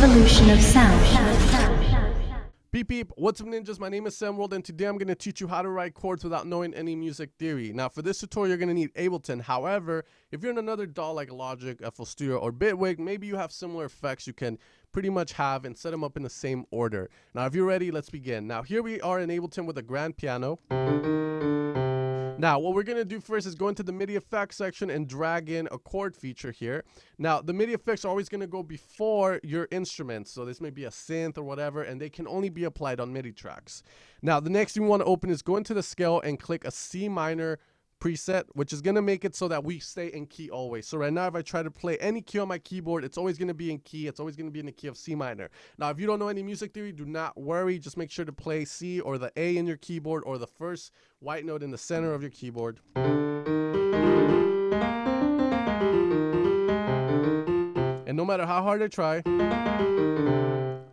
evolution of sound. Beep beep, what's up ninjas? My name is Sam World and today I'm going to teach you how to write chords without knowing any music theory. Now for this tutorial you're going to need Ableton. However, if you're in another DAW like Logic, FL Studio, or Bitwig, maybe you have similar effects you can pretty much have and set them up in the same order. Now if you're ready, let's begin. Now here we are in Ableton with a grand piano. Now, what we're going to do first is go into the MIDI effects section and drag in a chord feature here. Now, the MIDI effects are always going to go before your instruments. So this may be a synth or whatever, and they can only be applied on MIDI tracks. Now, the next thing we want to open is go into the scale and click a C minor preset, which is going to make it so that we stay in key always. So right now, if I try to play any key on my keyboard, it's always going to be in key. It's always going to be in the key of C minor. Now, if you don't know any music theory, do not worry. Just make sure to play C or the A in your keyboard or the first white note in the center of your keyboard. And no matter how hard I try,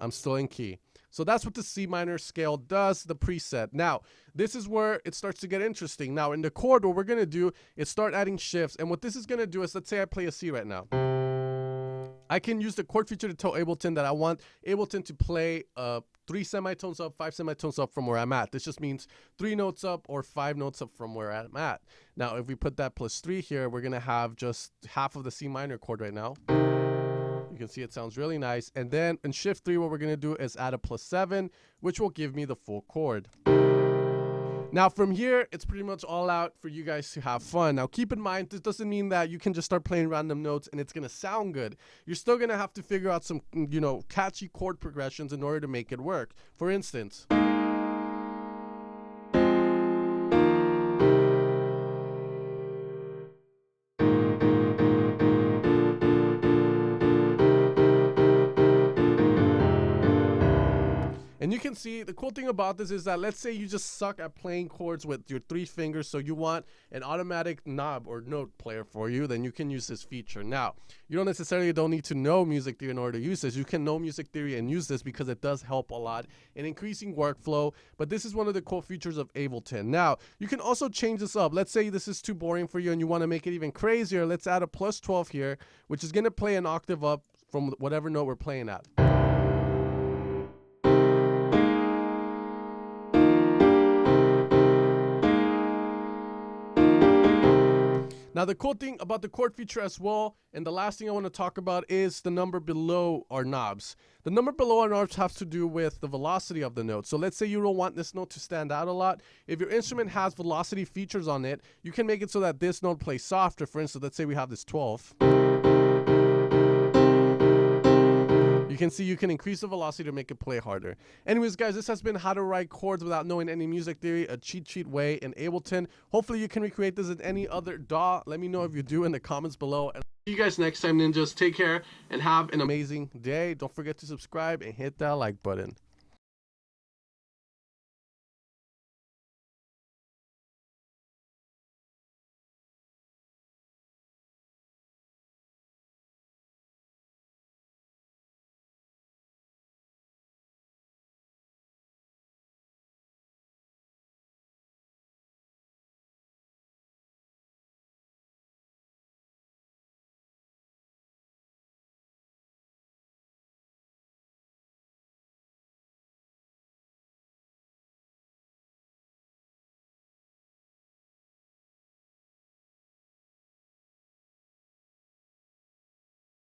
I'm still in key. So that's what the C minor scale does, the preset. Now, this is where it starts to get interesting. Now, in the chord, what we're going to do is start adding shifts. And what this is going to do is, let's say I play a C right now. I can use the chord feature to tell Ableton that I want Ableton to play 3 semitones up, 5 semitones up from where I'm at. This just means 3 notes up or 5 notes up from where I'm at. Now, if we put that +3 here, we're going to have just half of the C minor chord right now. You can see it sounds really nice. And then in shift 3, what we're going to do is add a +7, which will give me the full chord. Now from here, it's pretty much all out for you guys to have fun. Now keep in mind, this doesn't mean that you can just start playing random notes and it's going to sound good. You're still going to have to figure out some, catchy chord progressions in order to make it work. For instance, and you can see the cool thing about this is that let's say you just suck at playing chords with your 3 fingers, so you want an automatic knob or note player for you, then you can use this feature. Now, you don't necessarily need to know music theory in order to use this. You can know music theory and use this because it does help a lot in increasing workflow, but this is one of the cool features of Ableton. Now, you can also change this up. Let's say this is too boring for you and you want to make it even crazier. Let's add a +12 here, which is going to play an octave up from whatever note we're playing at. Now, the cool thing about the chord feature as well, and the last thing I want to talk about is the number below our knobs. The number below our knobs has to do with the velocity of the note. So let's say you don't want this note to stand out a lot. If your instrument has velocity features on it, you can make it so that this note plays softer. For instance, let's say we have this 12. You can see you can increase the velocity to make it play harder. Anyways, guys, this has been how to write chords without knowing any music theory, a cheat sheet way in Ableton. Hopefully you can recreate this in any other DAW. Let me know if you do in the comments below. And see you guys next time, ninjas. Take care and have an amazing day. Don't forget to subscribe and hit that like button.